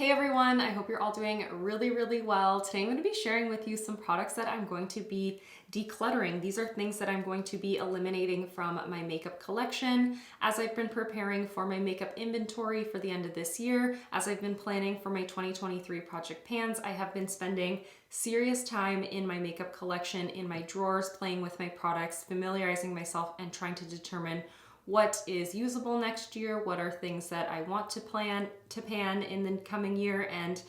Hey everyone, I hope you're all doing really well. Today I'm going to be sharing with you some products that I'm going to be decluttering. These are things that I'm going to be eliminating from my makeup collection as I've been preparing for my makeup inventory for the end of this year. As I've been planning for my 2023 project pans, I have been spending serious time in my makeup collection, in my drawers, playing with my products, familiarizing myself and trying to determine what is usable next year, what are things that I want to pan in the coming year, and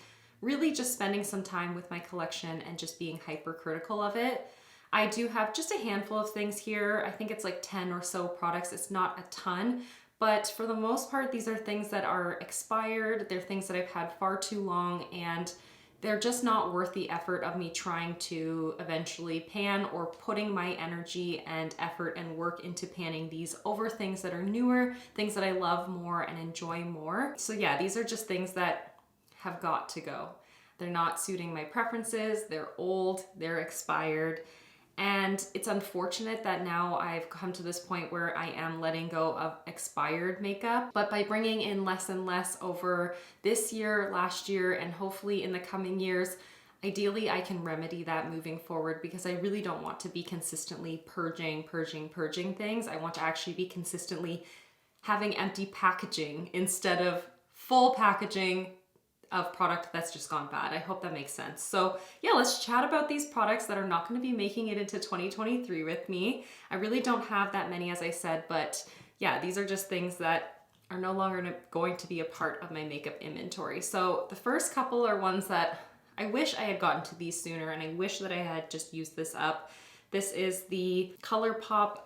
really just spending some time with my collection and just being hypercritical of it. I do have just a handful of things here. I think it's like 10 or so products. It's not a ton, but for the most part, these are things that are expired. They're things that I've had far too long, and they're just not worth the effort of me trying to eventually pan or putting my energy and effort and work into panning these over things that are newer, things that I love more and enjoy more. So yeah, these are just things that have got to go. They're not suiting my preferences, they're old, they're expired. And it's unfortunate that now I've come to this point where I am letting go of expired makeup, but by bringing in less and less over this year, last year, and hopefully in the coming years, ideally I can remedy that moving forward, because I really don't want to be consistently purging things. I want to actually be consistently having empty packaging instead of full packaging of product that's just gone bad. I hope that makes sense. So yeah, let's chat about these products that are not going to be making it into 2023 with me. I really don't have that many, as I said, but yeah, these are just things that are no longer going to be a part of my makeup inventory. So the first couple are ones that I wish I had gotten to these sooner, and I wish that I had just used this up. This is the ColourPop,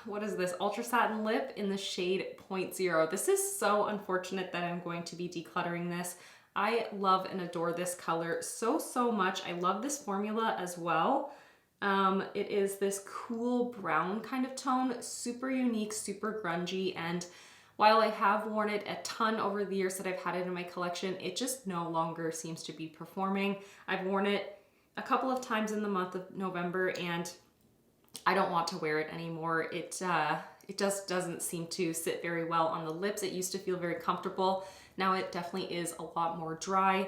what is this, Ultra Satin Lip in the shade 0.0. This is so unfortunate that I'm going to be decluttering this. I love and adore this color so much. I love this formula as well. It is this cool brown kind of tone, super unique, super grungy, and while I have worn it a ton over the years that I've had it in my collection, it just no longer seems to be performing. I've worn it a couple of times in the month of November, and I don't want to wear it anymore. It just doesn't seem to sit very well on the lips. It used to feel very comfortable. Now it definitely is a lot more dry.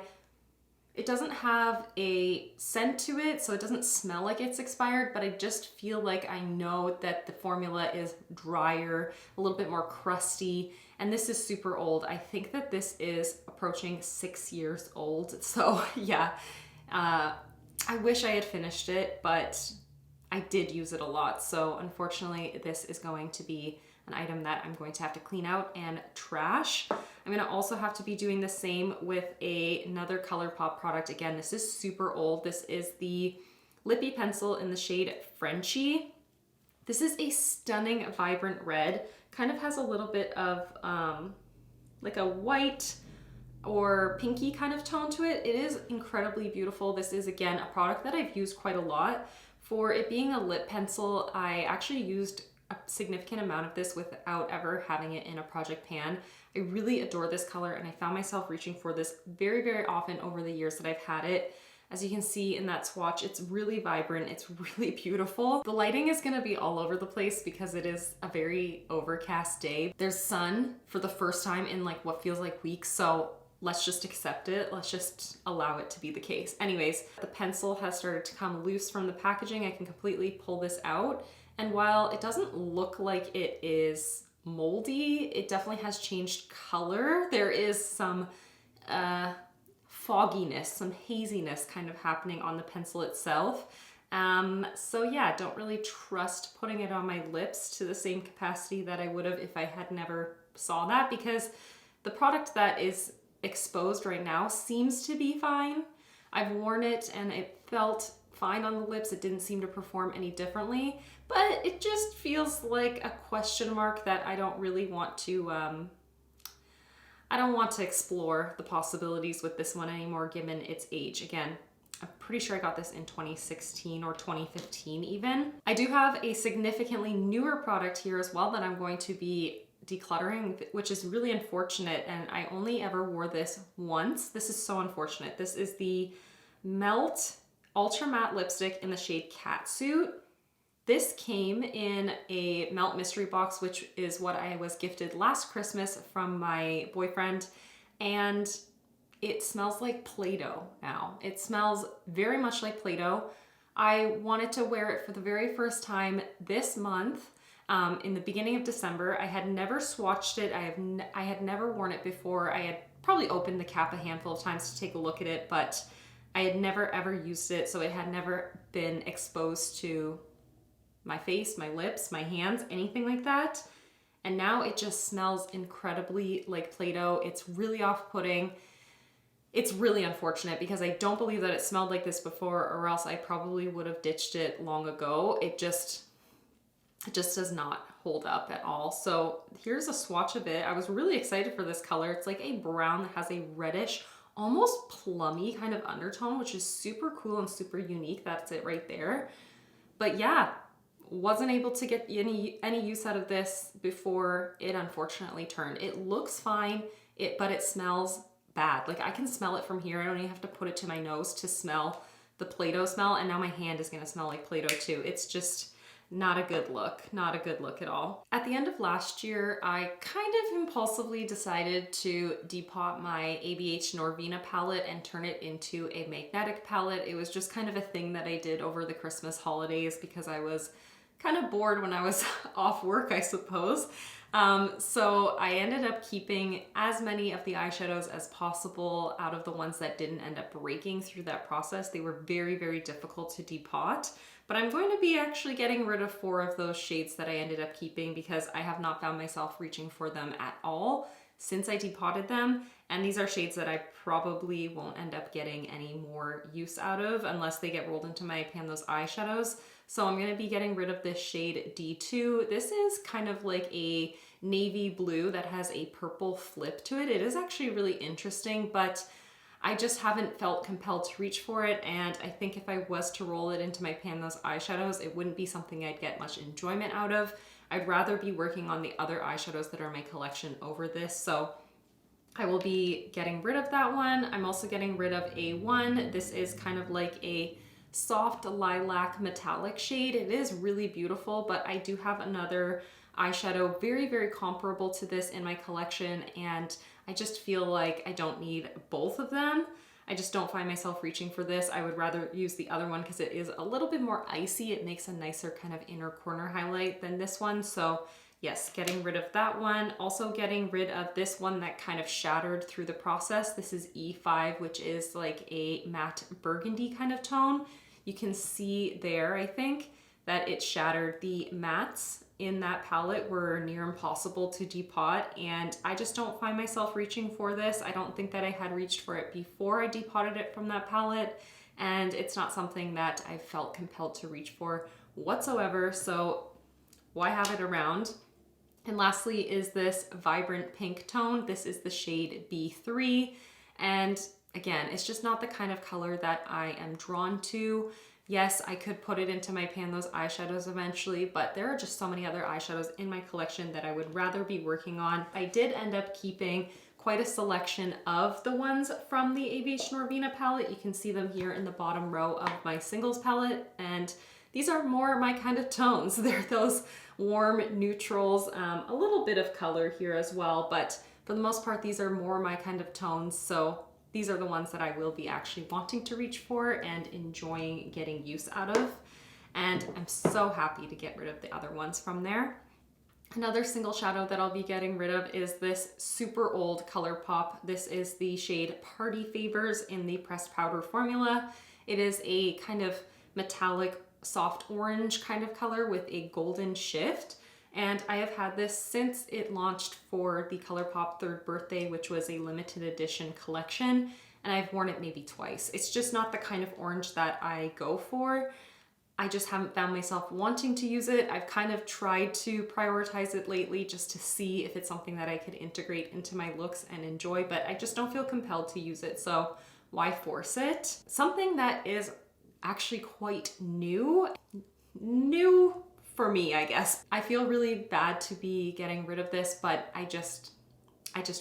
It doesn't have a scent to it, so it doesn't smell like it's expired, but I just feel like I know that the formula is drier, a little bit more crusty, and this is super old. I think that this is approaching 6 years old. So yeah, I wish I had finished it, but I did use it a lot. So unfortunately, this is going to be an item that I'm going to have to clean out and trash. I'm gonna also have to be doing the same with another ColourPop product. Again, this is super old. This is the Lippy Pencil in the shade Frenchie. This is a stunning, vibrant red. Kind of has a little bit of like a white or pinky kind of tone to it. It is incredibly beautiful. This is, again, a product that I've used quite a lot. For it being a lip pencil, I actually used a significant amount of this without ever having it in a project pan. I really adore this color, and I found myself reaching for this very often over the years that I've had it. As you can see in that swatch, it's really vibrant, it's really beautiful. The lighting is gonna be all over the place because it is a very overcast day. There's sun for the first time in like what feels like weeks, so let's just accept it. Let's just allow it to be the case. Anyways, the pencil has started to come loose from the packaging. I can completely pull this out. And while it doesn't look like it is moldy, it definitely has changed color. There is some fogginess, some haziness kind of happening on the pencil itself. So yeah, don't really trust putting it on my lips to the same capacity that I would have if I had never saw that, because the product that is exposed right now seems to be fine. I've worn it and it felt fine on the lips. It didn't seem to perform any differently, but it just feels like a question mark that I don't really want to, I don't want to explore the possibilities with this one anymore given its age. Again, I'm pretty sure I got this in 2016 or 2015 even. I do have a significantly newer product here as well that I'm going to be decluttering, which is really unfortunate, and I only ever wore this once. This is so unfortunate. This is the Melt Ultra Matte Lipstick in the shade Catsuit. This came in a Melt mystery box, which is what I was gifted last Christmas from my boyfriend, and it smells like Play-Doh now. It smells very much like Play-Doh. I wanted to wear it for the very first time this month. In the beginning of December. I had never swatched it. I had never worn it before. I had probably opened the cap a handful of times to take a look at it, but I had never ever used it, so it had never been exposed to my face, my lips, my hands, anything like that. And now it just smells incredibly like Play-Doh. It's really off-putting. It's really unfortunate because I don't believe that it smelled like this before, or else I probably would have ditched it long ago. It just does not hold up at all. So here's a swatch of it. I was really excited for this color. It's like a brown that has a reddish, almost plummy kind of undertone, which is super cool and super unique. That's it right there. But yeah, wasn't able to get any use out of this before it unfortunately turned. It looks fine, but it smells bad. Like I can smell it from here. I don't even have to put it to my nose to smell the Play-Doh smell. And now my hand is gonna smell like Play-Doh too. It's just not a good look, not a good look at all. At the end of last year, I kind of impulsively decided to depot my ABH Norvina palette and turn it into a magnetic palette. It was just kind of a thing that I did over the Christmas holidays because I was kind of bored when I was off work, I suppose. So I ended up keeping as many of the eyeshadows as possible out of the ones that didn't end up breaking through that process. They were very, very difficult to depot. But I'm going to be actually getting rid of 4 of those shades that I ended up keeping because I have not found myself reaching for them at all since I depotted them. And these are shades that I probably won't end up getting any more use out of unless they get rolled into my Pan Those eyeshadows. So I'm going to be getting rid of this shade D2. This is kind of like a navy blue that has a purple flip to it. It is actually really interesting, but I just haven't felt compelled to reach for it, and I think if I was to roll it into my Pan Those eyeshadows, it wouldn't be something I'd get much enjoyment out of. I'd rather be working on the other eyeshadows that are in my collection over this, so I will be getting rid of that one. I'm also getting rid of A1. This is kind of like a soft lilac metallic shade. It is really beautiful, but I do have another eyeshadow very, very comparable to this in my collection, and I just feel like I don't need both of them. I just don't find myself reaching for this. I would rather use the other one because it is a little bit more icy. It makes a nicer kind of inner corner highlight than this one. So yes, getting rid of that one. Also getting rid of this one that kind of shattered through the process. This is E5, which is like a matte burgundy kind of tone. You can see there, I think, that it shattered. The mattes in that palette were near impossible to depot, and I just don't find myself reaching for this. I don't think that I had reached for it before I depotted it from that palette, and it's not something that I felt compelled to reach for whatsoever, so why have it around? And lastly is this vibrant pink tone. This is the shade B3, and again, it's just not the kind of color that I am drawn to. Yes, I could put it into my Pan Those eyeshadows eventually, but there are just so many other eyeshadows in my collection that I would rather be working on. I did end up keeping quite a selection of the ones from the ABH Norvina palette. You can see them here in the bottom row of my singles palette, and these are more my kind of tones. They're those warm neutrals, a little bit of color here as well, but for the most part, these are more my kind of tones. So these are the ones that I will be actually wanting to reach for and enjoying getting use out of. And I'm so happy to get rid of the other ones from there. Another single shadow that I'll be getting rid of is this super old ColourPop. This is the shade Party Favors in the pressed powder formula. It is a kind of metallic soft orange kind of color with a golden shift. And I have had this since it launched for the ColourPop 3rd birthday, which was a limited edition collection, and I've worn it maybe twice. It's just not the kind of orange that I go for. I just haven't found myself wanting to use it. I've kind of tried to prioritize it lately just to see if it's something that I could integrate into my looks and enjoy, but I just don't feel compelled to use it, so why force it? Something that is actually quite new for me, I guess. I feel really bad to be getting rid of this, but I just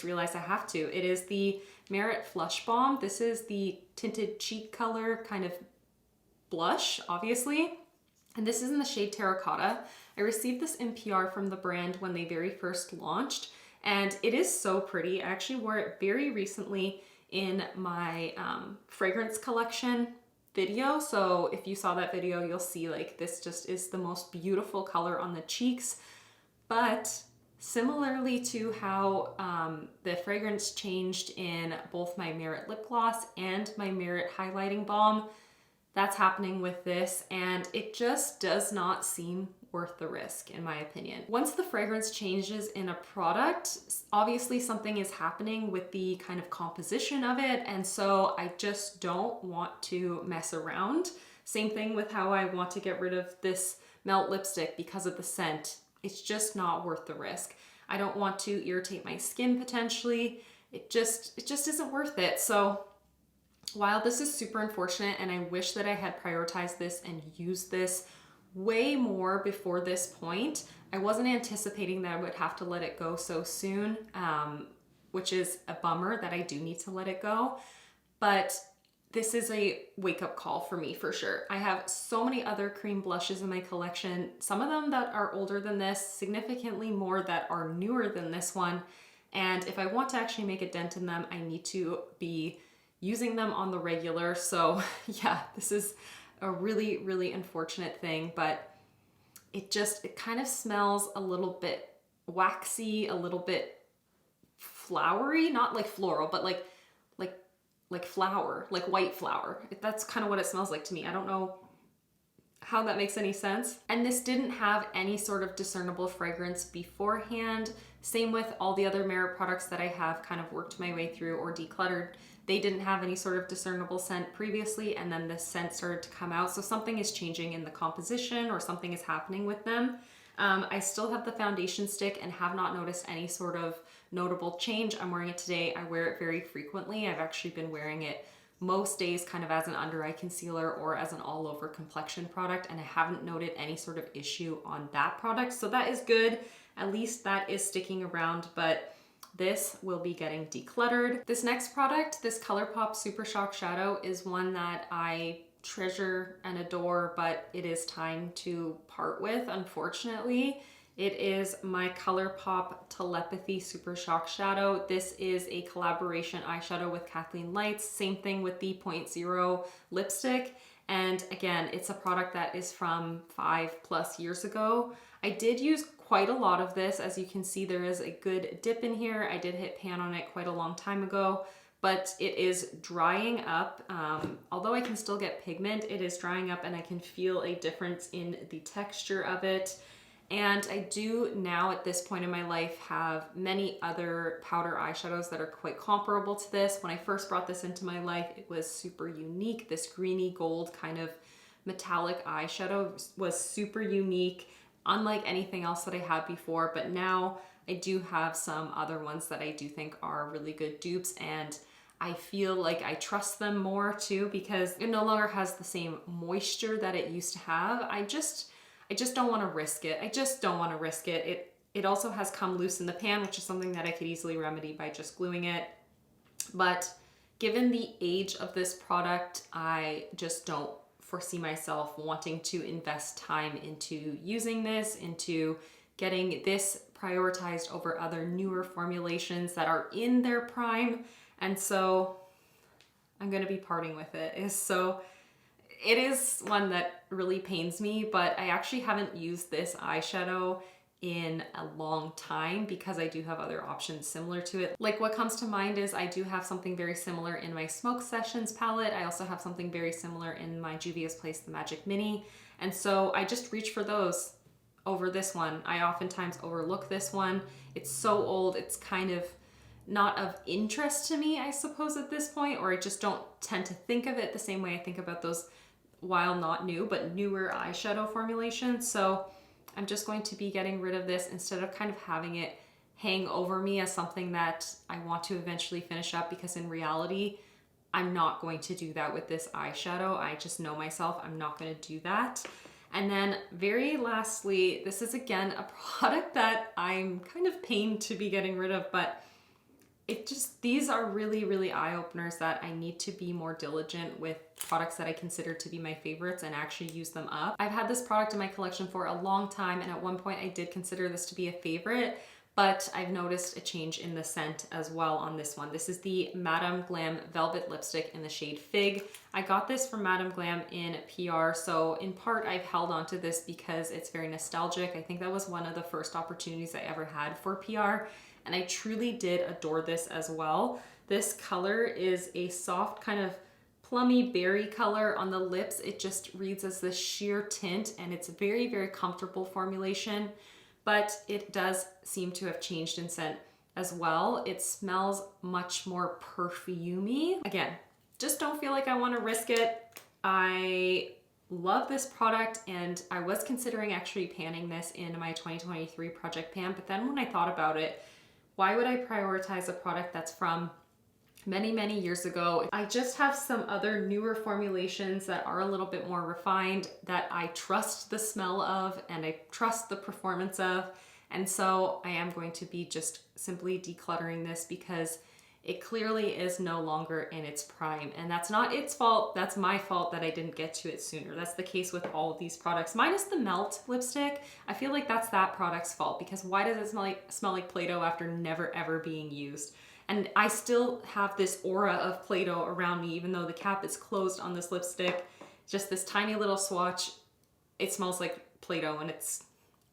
realized I have to. It is the Merit Flush Balm. This is the tinted cheek color kind of blush, obviously. And this is in the shade Terracotta. I received this in PR from the brand when they very first launched, and it is so pretty. I actually wore it very recently in my fragrance collection video. So if you saw that video, you'll see like this just is the most beautiful color on the cheeks. But similarly to how the fragrance changed in both my Merit lip gloss and my Merit highlighting balm, that's happening with this, and it just does not seem worth the risk, in my opinion. Once the fragrance changes in a product, obviously something is happening with the kind of composition of it, and so I just don't want to mess around. Same thing with how I want to get rid of this Melt lipstick because of the scent. It's just not worth the risk. I don't want to irritate my skin potentially. It just isn't worth it. So while this is super unfortunate and I wish that I had prioritized this and used this way more before this point, I wasn't anticipating that I would have to let it go so soon, which is a bummer that I do need to let it go. But this is a wake-up call for me for sure. I have so many other cream blushes in my collection, some of them that are older than this, significantly more that are newer than this one. And if I want to actually make a dent in them, I need to be using them on the regular. So yeah, this is a really, really unfortunate thing, but it kind of smells a little bit waxy, a little bit flowery, not like floral, but like flower, like white flour. That's kind of what it smells like to me. I don't know how that makes any sense. And this didn't have any sort of discernible fragrance beforehand. Same with all the other Merit products that I have kind of worked my way through or decluttered. They didn't have any sort of discernible scent previously, and then the scent started to come out. So something is changing in the composition or something is happening with them. I still have the foundation stick and have not noticed any sort of notable change. I'm wearing it today. I wear it very frequently. I've actually been wearing it most days kind of as an under eye concealer or as an all over complexion product, and I haven't noted any sort of issue on that product. So that is good. At least that is sticking around, but this will be getting decluttered. This next product, this ColourPop Super Shock Shadow, is one that I treasure and adore, but it is time to part with, unfortunately. It is my ColourPop Telepathy Super Shock Shadow. This is a collaboration eyeshadow with Kathleen Lights. Same thing with the 0.0 lipstick. And again, it's a product that is from 5+ years ago. I did use quite a lot of this. As you can see, there is a good dip in here. I did hit pan on it quite a long time ago, but it is drying up. Although I can still get pigment, it is drying up and I can feel a difference in the texture of it. And I do now at this point in my life have many other powder eyeshadows that are quite comparable to this. When I first brought this into my life, it was super unique. This greeny gold kind of metallic eyeshadow was super unique, unlike anything else that I had before. But now I do have some other ones that I do think are really good dupes, and I feel like I trust them more too because it no longer has the same moisture that it used to have. I just don't want to risk it. I just don't want to risk it. It also has come loose in the pan, which is something that I could easily remedy by just gluing it. But given the age of this product, I just don't foresee myself wanting to invest time into using this, into getting this prioritized over other newer formulations that are in their prime. And so I'm going to be parting with it. It is one that really pains me, but I actually haven't used this eyeshadow in a long time because I do have other options similar to it. Like what comes to mind is I do have something very similar in my Smoke Sessions palette. I also have something very similar in my Juvia's Place, the Magic Mini. And so I just reach for those over this one. I oftentimes overlook this one. It's so old, it's kind of not of interest to me, I suppose, at this point, or I just don't tend to think of it the same way I think about those, while not new, but newer eyeshadow formulations. So I'm just going to be getting rid of this instead of kind of having it hang over me as something that I want to eventually finish up, because in reality, I'm not going to do that with this eyeshadow. I just know myself, I'm not going to do that. And then very lastly, this is again a product that I'm kind of pained to be getting rid of, but these are really, really eye-openers that I need to be more diligent with products that I consider to be my favorites and actually use them up. I've had this product in my collection for a long time, and at one point I did consider this to be a favorite, but I've noticed a change in the scent as well on this one. This is the Madame Glam Velvet Lipstick in the shade Fig. I got this from Madame Glam in PR, so in part I've held on to this because it's very nostalgic. I think that was one of the first opportunities I ever had for PR, and I truly did adore this as well. This color is a soft kind of plummy berry color on the lips. It just reads as this sheer tint, and it's a very, very comfortable formulation, but it does seem to have changed in scent as well. It smells much more perfumey. Again, just don't feel like I want to risk it. I love this product, and I was considering actually panning this in my 2023 project pan, but then when I thought about it, why would I prioritize a product that's from many, many years ago? I just have some other newer formulations that are a little bit more refined that I trust the smell of and I trust the performance of. And so I am going to be just simply decluttering this because it clearly is no longer in its prime. And that's not its fault, that's my fault that I didn't get to it sooner. That's the case with all of these products, minus the Melt lipstick. I feel like that's that product's fault, because why does it smell like Play-Doh after never ever being used? And I still have this aura of Play-Doh around me, even though the cap is closed on this lipstick. Just this tiny little swatch. It smells like Play-Doh, and it's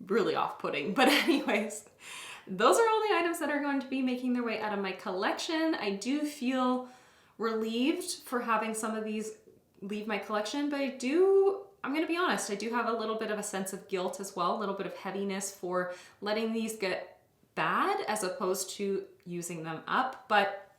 really off-putting. But anyways, those are all the items that are going to be making their way out of my collection. I do feel relieved for having some of these leave my collection, but I'm gonna be honest, I do have a little bit of a sense of guilt as well, a little bit of heaviness for letting these get bad as opposed to using them up. But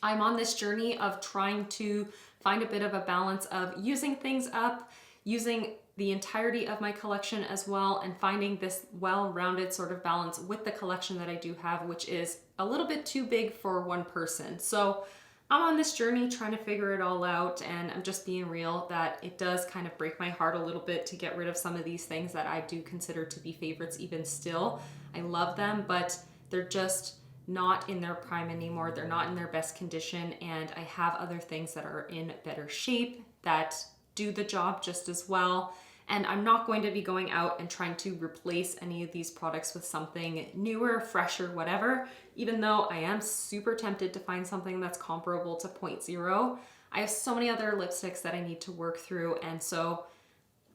I'm on this journey of trying to find a bit of a balance of using things up, using the entirety of my collection as well, and finding this well-rounded sort of balance with the collection that I do have, which is a little bit too big for one person. So I'm on this journey trying to figure it all out, and I'm just being real that it does kind of break my heart a little bit to get rid of some of these things that I do consider to be favorites even still. I love them, but they're just not in their prime anymore. They're not in their best condition, and I have other things that are in better shape that do the job just as well. And I'm not going to be going out and trying to replace any of these products with something newer, fresher, whatever, even though I am super tempted to find something that's comparable to Point Zero. I have so many other lipsticks that I need to work through, and so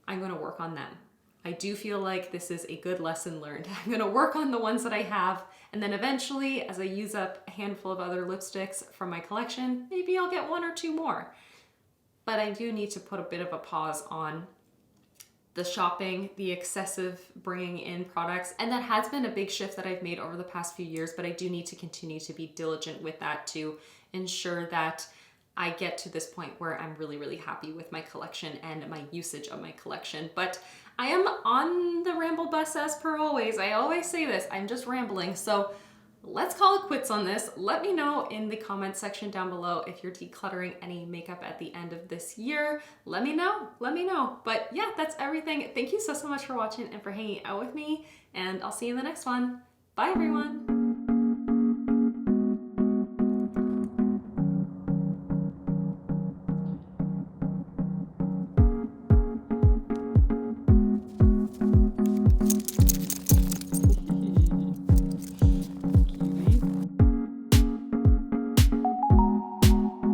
I'm gonna work on them. I do feel like this is a good lesson learned. I'm gonna work on the ones that I have, and then eventually, as I use up a handful of other lipsticks from my collection, maybe I'll get one or two more. But I do need to put a bit of a pause on the shopping, the excessive bringing in products, and that has been a big shift that I've made over the past few years, but I do need to continue to be diligent with that to ensure that I get to this point where I'm really, really happy with my collection and my usage of my collection. But I am on the ramble bus as per always. I always say this, I'm just rambling. So let's call it quits on this. Let me know in the comment section down below if you're decluttering any makeup at the end of this year. Let me know, let me know. But yeah, that's everything. Thank you so much for watching and for hanging out with me, and I'll see you in the next one. Bye everyone.